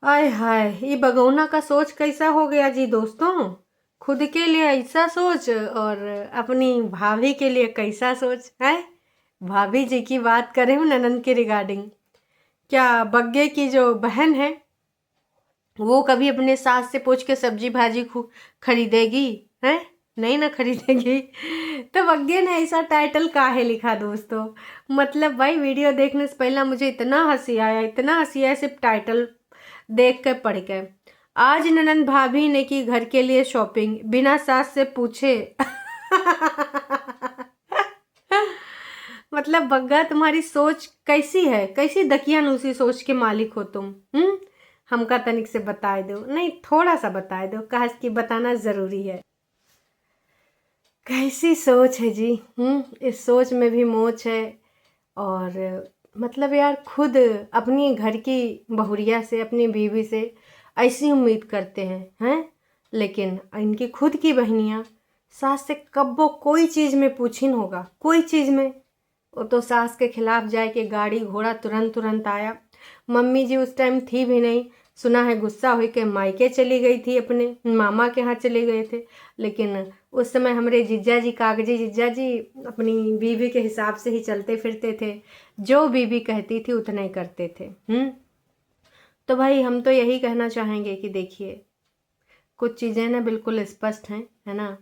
आय हाय, ये बगौना का सोच कैसा हो गया जी दोस्तों। खुद के लिए ऐसा सोच और अपनी भाभी के लिए कैसा सोच है। भाभी जी की बात करें ननद के रिगार्डिंग, क्या बग्गे की जो बहन है वो कभी अपने सास से पूछ के सब्जी भाजी खरीदेगी है? नहीं ना खरीदेगी। तो बग्गे ने ऐसा टाइटल काहे लिखा दोस्तों। मतलब भाई वीडियो देखने से पहले मुझे इतना हंसी आया, इतना हंसी आया सिर्फ टाइटल देख के पढ़ के। आज ननंद भाभी ने की घर के लिए शॉपिंग बिना सास से पूछे। मतलब बग्गा तुम्हारी सोच कैसी है, कैसी दकियानूसी सोच के मालिक हो तुम। हमका तनिक से बताए दो, नहीं थोड़ा सा बताए दो, कहा कि बताना जरूरी है। कैसी सोच है जी। इस सोच में भी मोच है। और मतलब यार खुद अपनी घर की बहुरिया से, अपनी बीवी से ऐसी उम्मीद करते हैं। लेकिन इनकी खुद की बहनियाँ सास से कब वो कोई चीज़ में पूछिन होगा, कोई चीज़ में वो तो सास के खिलाफ जाए कि गाड़ी घोड़ा तुरंत तुरंत आया। मम्मी जी उस टाइम थी भी नहीं, सुना है गुस्सा हुई के मायके चली गई थी, अपने मामा के यहाँ चले गए थे। लेकिन उस समय हमारे जीजा जी, कागजी जीजा जी अपनी बीवी के हिसाब से ही चलते फिरते थे, जो बीवी कहती थी उतना ही करते थे। तो भाई हम तो यही कहना चाहेंगे कि देखिए कुछ चीज़ें ना बिल्कुल स्पष्ट हैं, है ना,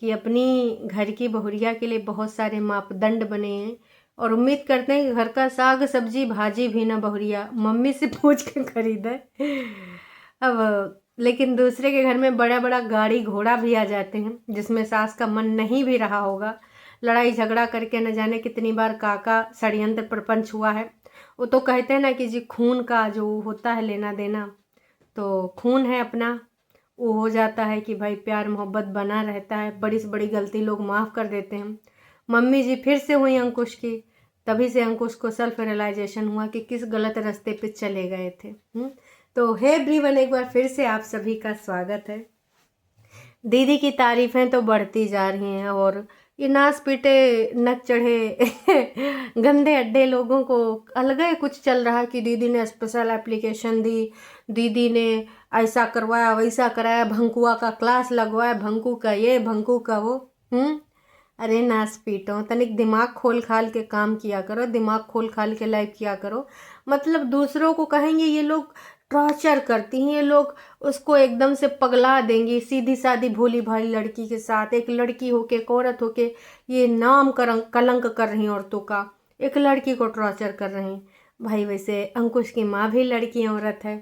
कि अपनी घर की बहुरिया के लिए बहुत सारे मापदंड बने हैं और उम्मीद करते हैं कि घर का साग सब्जी भाजी भी ना बहुरिया मम्मी से पूछ के खरीदे। अब लेकिन दूसरे के घर में बड़ा बड़ा गाड़ी घोड़ा भी आ जाते हैं जिसमें सास का मन नहीं भी रहा होगा, लड़ाई झगड़ा करके न जाने कितनी बार काका षड्यंत्र प्रपंच हुआ है। वो तो कहते हैं ना कि जी खून का जो होता है लेना देना, तो खून है अपना, वो हो जाता है कि भाई प्यार मोहब्बत बना रहता है, बड़ी से बड़ी गलती लोग माफ़ कर देते हैं। मम्मी जी फिर से हुई अंकुश की, तभी से अंकुश को सेल्फ रियलाइजेशन हुआ कि किस गलत रास्ते पे चले गए थे। तो हे एवरीवन, एक बार फिर से आप सभी का स्वागत है। दीदी की तारीफें तो बढ़ती जा रही हैं और ये नाच पीटे नक चढ़े गंदे अड्डे लोगों को अलग ही कुछ चल रहा है कि दीदी ने स्पेशल एप्लीकेशन दी, दीदी ने ऐसा करवाया वैसा कराया, भंकुआ का क्लास लगवाया, भंकू का ये भंकू का वो। अरे नाच पीटो, तनिक दिमाग खोल खाल के काम किया करो, दिमाग खोल खाल के लाइफ किया करो। मतलब दूसरों को कहेंगे ये लोग टॉर्चर करती हैं, ये लोग उसको एकदम से पगला देंगी, सीधी सादी भोली भाली लड़की के साथ। एक लड़की होके, एक औरत होके ये नाम कलंक कर रही औरतों का, एक लड़की को टॉर्चर कर रही। भाई वैसे अंकुश की माँ भी लड़की औरत है,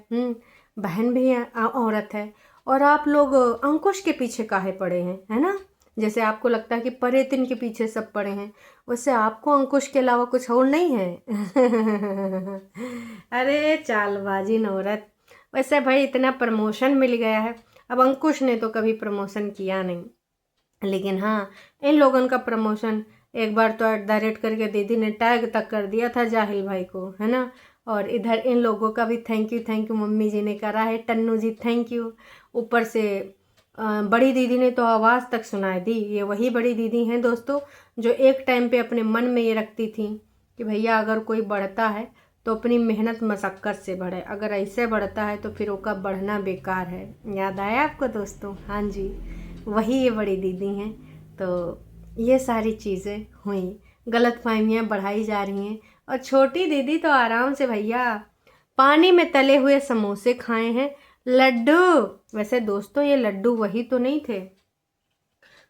बहन भी औरत है, और आप लोग अंकुश के पीछे काहे पड़े हैं, है ना। जैसे आपको लगता है कि परेतिन के पीछे सब पड़े हैं, वैसे आपको अंकुश के अलावा कुछ और नहीं है। अरे चालबाजी नौरत। वैसे भाई इतना प्रमोशन मिल गया है, अब अंकुश ने तो कभी प्रमोशन किया नहीं, लेकिन हाँ इन लोगों का प्रमोशन एक बार तो @@ करके दीदी ने टैग तक कर दिया था जाहिल भाई को, है ना। और इधर इन लोगों का भी थैंक यू मम्मी जी ने करा है, टन्नू जी थैंक यू। ऊपर से बड़ी दीदी ने तो आवाज़ तक सुनाई दी। ये वही बड़ी दीदी हैं दोस्तों जो एक टाइम पे अपने मन में ये रखती थी कि भैया अगर कोई बढ़ता है तो अपनी मेहनत मशक्क़त से बढ़े, अगर ऐसे बढ़ता है तो फिर उसका बढ़ना बेकार है। याद आया आपको दोस्तों? हाँ जी, वही ये बड़ी दीदी हैं। तो ये सारी चीज़ें हुई, गलतफहमियाँ बढ़ाई जा रही हैं, और छोटी दीदी तो आराम से भैया पानी में तले हुए समोसे खाए हैं, लड्डू। वैसे दोस्तों ये लड्डू वही तो नहीं थे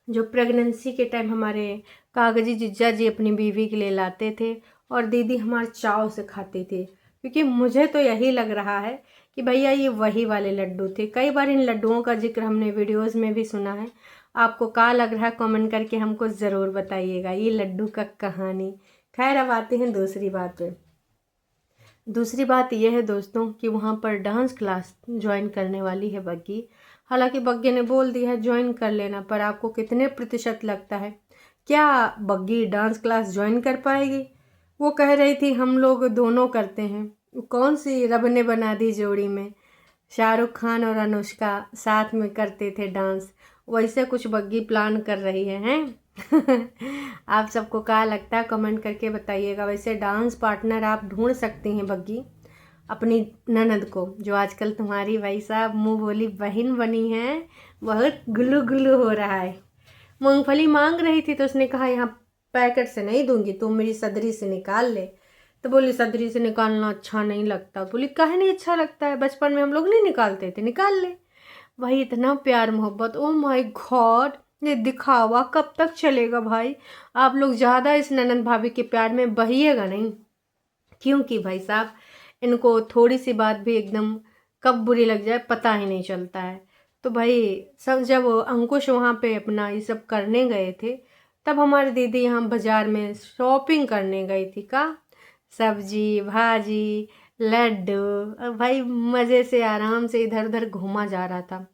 जो प्रेगनेंसी के टाइम हमारे कागजी जिज्जा जी अपनी बीवी के लिए लाते थे और दीदी हमारे चाव से खाती थी, क्योंकि मुझे तो यही लग रहा है कि भैया ये वही वाले लड्डू थे। कई बार इन लड्डुओं का जिक्र हमने वीडियोस में भी सुना है। आपको क्या लग रहा है कमेंट करके हमको ज़रूर बताइएगा ये लड्डू का कहानी। खैर अब आते हैं दूसरी बात पे। दूसरी बात यह है दोस्तों कि वहाँ पर डांस क्लास ज्वाइन करने वाली है बग्गी। हालांकि बग्गी ने बोल दिया है ज्वाइन कर लेना, पर आपको कितने प्रतिशत लगता है क्या बग्गी डांस क्लास ज्वाइन कर पाएगी? वो कह रही थी हम लोग दोनों करते हैं। कौन सी रब ने बना दी जोड़ी में शाहरुख खान और अनुष्का साथ में करते थे डांस, वैसे कुछ बग्गी प्लान कर रही है, हैं? आप सबको क्या लगता है कमेंट करके बताइएगा। वैसे डांस पार्टनर आप ढूंढ सकती हैं बग्गी, अपनी ननद को, जो आजकल तुम्हारी भाई साहब मुँह बोली बहन बनी है, बहुत गुल्लू गुल्लू हो रहा है। मूंगफली मांग रही थी तो उसने कहा यहाँ पैकेट से नहीं दूंगी, तुम मेरी सदरी से निकाल ले। तो बोली सदरी से निकालना अच्छा नहीं लगता। बोली काहे नहीं अच्छा लगता है, बचपन में हम लोग नहीं निकालते थे, निकाल ले। भाई इतना प्यार मोहब्बत, ओ माय गॉड, ये दिखावा कब तक चलेगा भाई। आप लोग ज़्यादा इस ननंद भाभी के प्यार में बहिएगा नहीं, क्योंकि भाई साहब इनको थोड़ी सी बात भी एकदम कब बुरी लग जाए पता ही नहीं चलता है। तो भाई सब जब अंकुश वहाँ पे अपना ये सब करने गए थे, तब हमारी दीदी यहाँ बाज़ार में शॉपिंग करने गई थी का, सब्जी भाजी लड्डू, भाई मज़े से आराम से इधर उधर घूमा जा रहा था।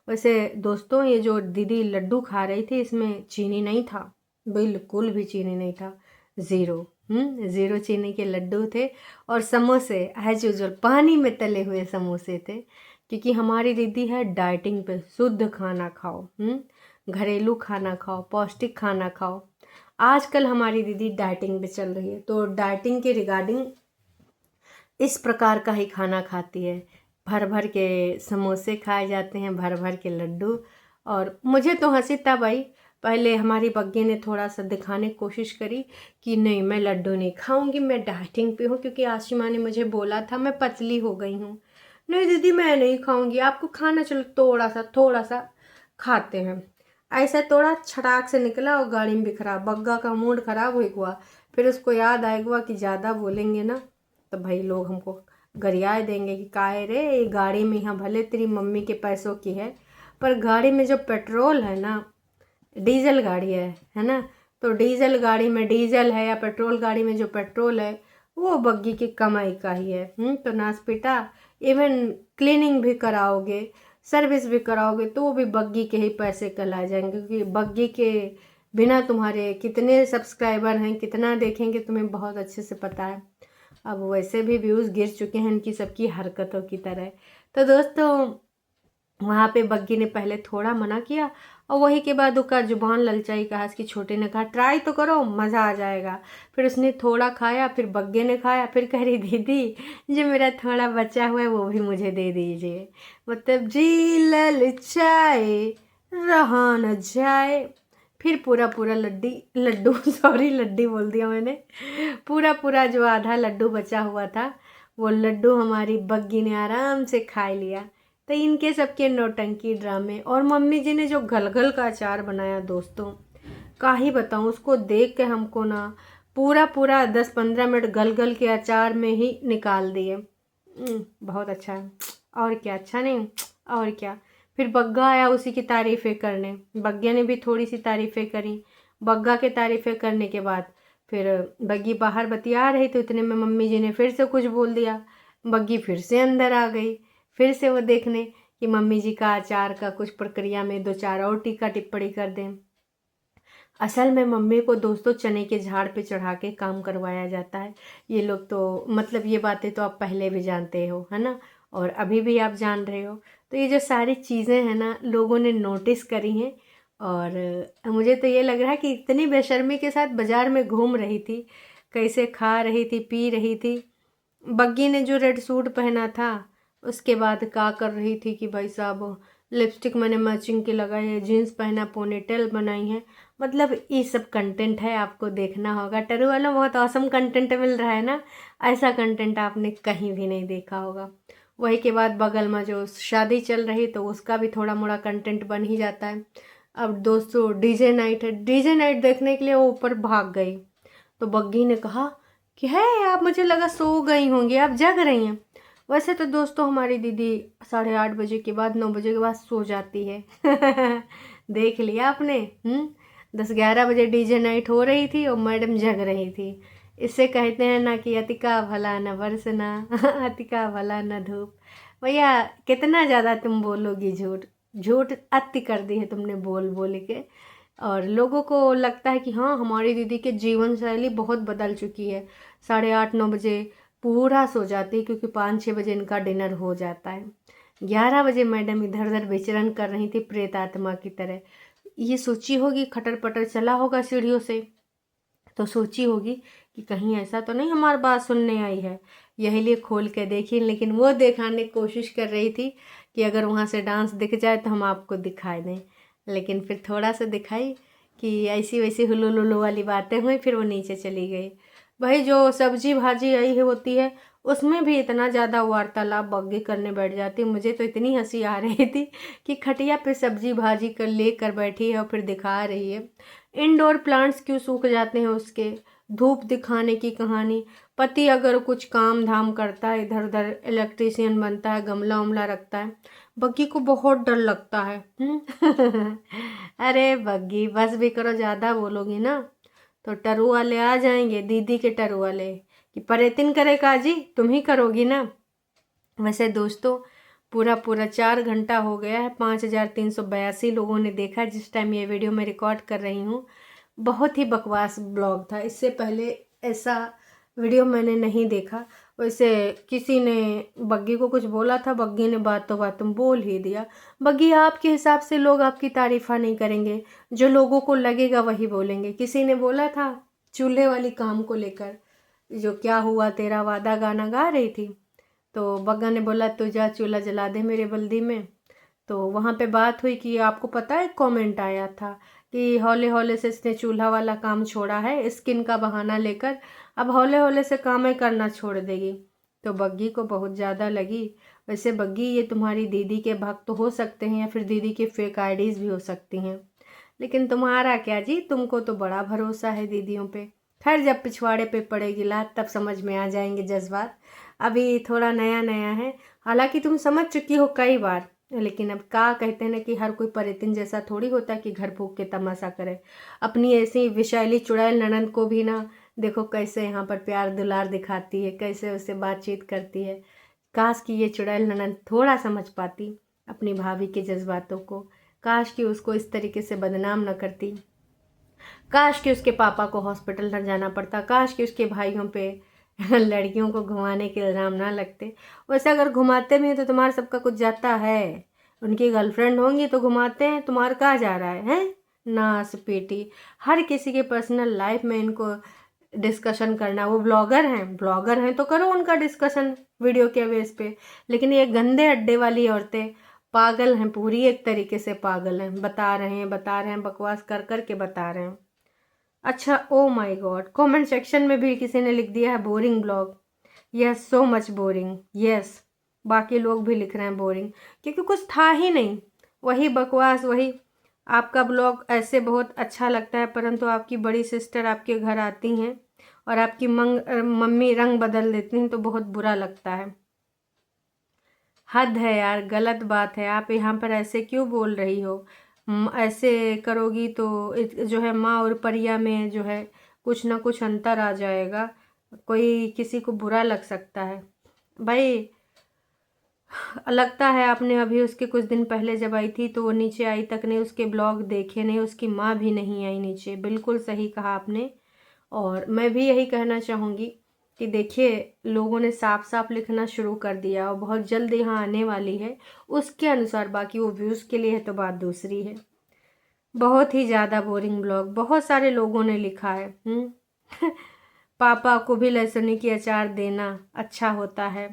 वैसे दोस्तों ये जो दीदी लड्डू खा रही थी इसमें चीनी नहीं था, बिल्कुल भी चीनी नहीं था, ज़ीरो। ज़ीरो चीनी के लड्डू थे। और समोसे एज यूजल पानी में तले हुए समोसे थे, क्योंकि हमारी दीदी है डाइटिंग पे, शुद्ध खाना खाओ, घरेलू खाना खाओ, पौष्टिक खाना खाओ। आजकल हमारी दीदी डाइटिंग पे चल रही है, तो डाइटिंग के रिगार्डिंग इस प्रकार का ही खाना खाती है। भर भर के समोसे खाए जाते हैं, भर भर के लड्डू। और मुझे तो हंसी तब आई, पहले हमारी बग्गी ने थोड़ा सा दिखाने की कोशिश करी कि नहीं मैं लड्डू नहीं खाऊंगी, मैं डाइटिंग पे हूँ, क्योंकि आशिमा ने मुझे बोला था मैं पतली हो गई हूँ। नहीं दीदी मैं नहीं खाऊंगी, आपको खाना, चलो थोड़ा सा खाते हैं। ऐसा थोड़ा छटाक से निकला और गाड़ी में बिखरा। बग्गा का मूड खराब हुआ। फिर उसको याद आएगा कि ज़्यादा बोलेंगे ना तो भाई लोग हमको गरियाए देंगे कि काहे रे, ये गाड़ी में यहाँ भले तेरी मम्मी के पैसों की है, पर गाड़ी में जो पेट्रोल है ना, डीजल गाड़ी है ना, तो डीजल गाड़ी में डीजल है या पेट्रोल गाड़ी में जो पेट्रोल है वो बग्गी की कमाई का ही है। तो नासपीटा इवन क्लीनिंग भी कराओगे, सर्विस भी कराओगे तो वो भी बग्गी के ही पैसे कहला जाएंगे, क्योंकि बग्गी के बिना तुम्हारे कितने सब्सक्राइबर हैं, कितना देखेंगे तुम्हें बहुत अच्छे से पता है। अब वैसे भी व्यूज़ गिर चुके हैं इनकी सबकी हरकतों की तरह। तो दोस्तों वहाँ पे बग्गी ने पहले थोड़ा मना किया और वही के बाद उसका जुबान ललचाई, कहा इसकी छोटे ने कहा ट्राई तो करो मज़ा आ जाएगा। फिर उसने थोड़ा खाया, फिर बग्गे ने खाया, फिर कह रही दीदी जो मेरा थोड़ा बचा हुआ है वो भी मुझे दे दीजिए। मतलब जी ललचाए रहा न जाए। फिर पूरा पूरा लड्डू सॉरी लड्डी बोल दिया मैंने, पूरा जो आधा लड्डू बचा हुआ था वो लड्डू हमारी बग्गी ने आराम से खा लिया। तो इनके सबके नौटंकी ड्रामे, और मम्मी जी ने जो गलगल का अचार बनाया दोस्तों, का ही बताऊँ, उसको देख के हमको ना पूरा 10-15 मिनट गलगल के अचार में ही निकाल दिए। बहुत अच्छा है, और क्या अच्छा नहीं, और क्या। फिर बग्गा आया उसी की तारीफ़ें करने, बग्गे ने भी थोड़ी सी तारीफ़ें करी। बग्गा के तारीफ़ें करने के बाद फिर बग्गी बाहर बतिया रही तो इतने में मम्मी जी ने फिर से कुछ बोल दिया। बग्गी फिर से अंदर आ गई, फिर से वो देखने कि मम्मी जी का अचार का कुछ प्रक्रिया में 2-4 और टीका टिप्पणी कर दें। असल में मम्मी को दोस्तों चने के झाड़ पे चढ़ा के काम करवाया जाता है। ये लोग तो मतलब ये बातें तो आप पहले भी जानते हो है ना, और अभी भी आप जान रहे हो। तो ये जो सारी चीज़ें हैं ना लोगों ने नोटिस करी हैं, और मुझे तो ये लग रहा है कि इतनी बेशर्मी के साथ बाज़ार में घूम रही थी, कैसे खा रही थी पी रही थी। बग्गी ने जो रेड सूट पहना था उसके बाद क्या कर रही थी कि भाई साहब लिपस्टिक मैंने मैचिंग की लगाई है, जीन्स पहना, पोनीटेल बनाई है। मतलब ये सब कंटेंट है, आपको देखना होगा। टरू वालों बहुत औसम कंटेंट मिल रहा है ना, ऐसा कंटेंट आपने कहीं भी नहीं देखा होगा। वही के बाद बगल में जो शादी चल रही तो उसका भी थोड़ा मोड़ा कंटेंट बन ही जाता है। अब दोस्तों डीजे नाइट है, डीजे नाइट देखने के लिए वो ऊपर भाग गई। तो बग्गी ने कहा कि है आप, मुझे लगा सो गई होंगी, आप जग रही हैं। वैसे तो दोस्तों हमारी दीदी 8:30 बजे के बाद 9 बजे के बाद सो जाती है। देख लिया आपने। 10-11 बजे डीजे नाइट हो रही थी और मैडम जग रही थी। इससे कहते हैं ना कि अतिका भला न बरसना, अतिका भला न धूप। भैया कितना ज़्यादा तुम बोलोगी झूठ, झूठ अति कर दी है तुमने बोल बोल के। और लोगों को लगता है कि हाँ हमारी दीदी की जीवन शैली बहुत बदल चुकी है। 8:30-9 बजे पूरा सो जाती है, क्योंकि 5-6 बजे इनका डिनर हो जाता है। 11 बजे मैडम इधर उधर विचरण कर रही थी प्रेत आत्मा की तरह। ये सोची होगी, खटर पटर चला होगा सीढ़ियों से, तो सोची होगी कि कहीं ऐसा तो नहीं हमारी बात सुनने आई है। यही लिए खोल के देखी, लेकिन वो दिखाने की कोशिश कर रही थी कि अगर वहाँ से डांस दिख जाए तो हम आपको दिखाई दें, लेकिन फिर थोड़ा सा दिखाई कि ऐसी वैसी हुलू लुलू वाली बातें हुई, फिर वो नीचे चली गई। भाई जो सब्जी भाजी आई है होती है उसमें भी इतना ज़्यादा वार्तालाप बग्गी करने बैठ जाती। मुझे तो इतनी हंसी आ रही थी कि खटिया पे सब्जी भाजी कर लेकर बैठी है और फिर दिखा रही है इंडोर प्लांट्स क्यों सूख जाते हैं उसके, धूप दिखाने की कहानी। पति अगर कुछ काम धाम करता है, इधर उधर इलेक्ट्रीशियन बनता है, गमला उमला रखता है, बग्गी को बहुत डर लगता है। अरे बग्गी बस भी करो, ज़्यादा बोलोगी ना तो टरू वाले आ जाएंगे, दीदी के टरू वाले, कि परेतिन करे काजी, तुम ही करोगी ना। वैसे दोस्तों पूरा पूरा 4 घंटा हो गया है, 5382 लोगों ने देखा जिस टाइम ये वीडियो मैं रिकॉर्ड कर रही हूँ। बहुत ही बकवास ब्लॉग था, इससे पहले ऐसा वीडियो मैंने नहीं देखा। वैसे किसी ने बग्गी को कुछ बोला था, बग्गी ने बातों बातों बोल ही दिया। बग्गी आपके हिसाब से लोग आपकी तारीफ़ा नहीं करेंगे, जो लोगों को लगेगा वही बोलेंगे। किसी ने बोला था चूल्हे वाली काम को लेकर, जो क्या हुआ तेरा वादा गाना गा रही थी, तो बग्गा ने बोला तू जा चूल्हा जला दे मेरे बल्दी में। तो वहाँ पे बात हुई कि आपको पता है कमेंट आया था कि हौले हौले से इसने चूल्हा वाला काम छोड़ा है, स्किन का बहाना लेकर अब हौले हौले से काम ही करना छोड़ देगी। तो बग्गी को बहुत ज़्यादा लगी। वैसे बग्गी ये तुम्हारी दीदी के भक्त हो सकते हैं या फिर दीदी के फेक आईडीज़ भी हो सकती हैं, लेकिन तुम्हारा क्या जी, तुमको तो बड़ा भरोसा है दीदियों पे। खैर जब पिछवाड़े पे पड़ेगी लात तब समझ में आ जाएंगे जज्बात, अभी थोड़ा नया नया है। हालांकि तुम समझ चुकी हो कई बार, लेकिन अब क्या कहते हैं ना कि हर कोई परितिन जैसा थोड़ी होता कि घर फूक के तमाशा करे। अपनी ऐसी विशाली चुड़ैल ननंद को भी ना देखो कैसे यहाँ पर प्यार दुलार दिखाती है, कैसे उससे बातचीत करती है। काश कि ये चुड़ैल ननंद थोड़ा समझ पाती अपनी भाभी के जज्बातों को, काश कि उसको इस तरीके से बदनाम न करती, काश कि उसके पापा को हॉस्पिटल न जाना पड़ता, काश कि उसके भाइयों पे लड़कियों को घुमाने के इल्ज़ाम ना लगते। वैसे अगर घुमाते भी हैं तो तुम्हारा सबका कुछ जाता है, उनकी गर्लफ्रेंड होंगी तो घुमाते हैं, तुम्हारा कहाँ जा रहा है, हैं? नास पेटी, हर किसी के पर्सनल लाइफ में इनको डिस्कशन करना। वो ब्लॉगर हैं तो करो उनका डिस्कशन वीडियो के बेस पे, लेकिन ये गंदे अड्डे वाली औरतें पागल हैं, पूरी एक तरीके से पागल हैं। बता रहे हैं बकवास कर कर के बता रहे हैं। अच्छा oh my God, comment section में भी किसी ने लिख दिया है boring blog. Yes so much boring, yes बाकी लोग भी लिख रहे हैं बोरिंग, क्योंकि कुछ था ही नहीं, वही बकवास वही। आपका ब्लॉग ऐसे बहुत अच्छा लगता है, परंतु आपकी बड़ी सिस्टर आपके घर आती हैं और आपकी मम्मी रंग बदल देती हैं तो बहुत बुरा लगता है। हद है यार, गलत बात है। आप यहाँ पर ऐसे क्यों बोल रही हो? ऐसे करोगी तो जो है माँ और परिया में जो है कुछ ना कुछ अंतर आ जाएगा, कोई किसी को बुरा लग सकता है। भाई लगता है आपने अभी उसके कुछ दिन पहले जब आई थी तो वो नीचे आई तक नहीं, उसके ब्लॉग देखे नहीं, उसकी माँ भी नहीं आई नीचे। बिल्कुल सही कहा आपने। और मैं भी यही कहना चाहूँगी कि देखिए लोगों ने साफ साफ लिखना शुरू कर दिया और बहुत जल्द यहाँ आने वाली है उसके अनुसार, बाकी वो व्यूज़ के लिए है तो बात दूसरी है। बहुत ही ज़्यादा बोरिंग ब्लॉग, बहुत सारे लोगों ने लिखा है। पापा को भी लहसुन की अचार देना अच्छा होता है।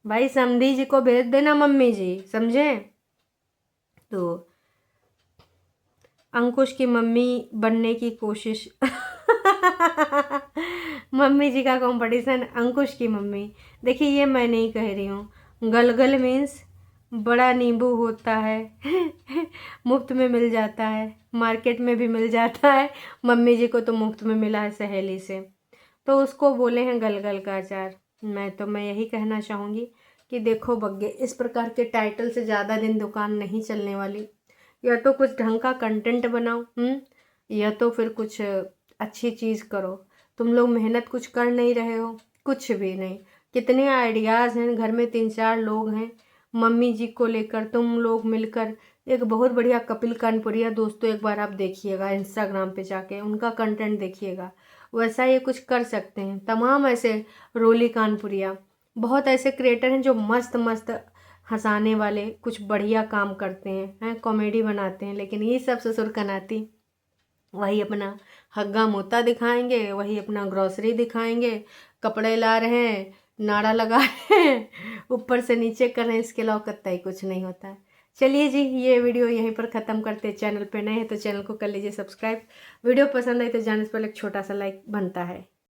भाई समधी जी को भेज देना मम्मी जी, समझे? तो अंकुश की मम्मी बनने की कोशिश मम्मी जी का कंपटीशन, अंकुश की मम्मी। देखिए ये मैं नहीं कह रही हूँ, गलगल मीन्स बड़ा नींबू होता है मुफ्त में मिल जाता है, मार्केट में भी मिल जाता है। मम्मी जी को तो मुफ्त में मिला है सहेली से, तो उसको बोले हैं गलगल का अचार। मैं यही कहना चाहूँगी कि देखो बग्गे, इस प्रकार के टाइटल से ज़्यादा दिन दुकान नहीं चलने वाली। या तो कुछ ढंग का कंटेंट बनाओ, या तो फिर कुछ अच्छी चीज़ करो। तुम लोग मेहनत कुछ कर नहीं रहे हो, कुछ भी नहीं। कितने आइडियाज़ हैं घर में, 3-4 लोग हैं। मम्मी जी को लेकर तुम लोग मिलकर एक बहुत बढ़िया कपिल कानपुरिया, दोस्तों एक बार आप देखिएगा इंस्टाग्राम पे जाके उनका कंटेंट देखिएगा, वैसा ये कुछ कर सकते हैं। तमाम ऐसे रोली कानपुरिया, बहुत ऐसे क्रिएटर हैं जो मस्त मस्त हंसाने वाले कुछ बढ़िया काम करते हैं कॉमेडी बनाते हैं। लेकिन ये सब ससुर कनाती वही अपना हग्गा मोता दिखाएंगे, वही अपना ग्रॉसरी दिखाएंगे, कपड़े ला रहे हैं, नाड़ा लगा रहे हैं, ऊपर से नीचे कर रहे हैं, इसके अलावा कतई कुछ नहीं होता है। चलिए जी, ये वीडियो यहीं पर ख़त्म करते हैं। चैनल पे नए हैं तो चैनल को कर लीजिए सब्सक्राइब। वीडियो पसंद आई तो जाने से पहले एक छोटा सा लाइक बनता है।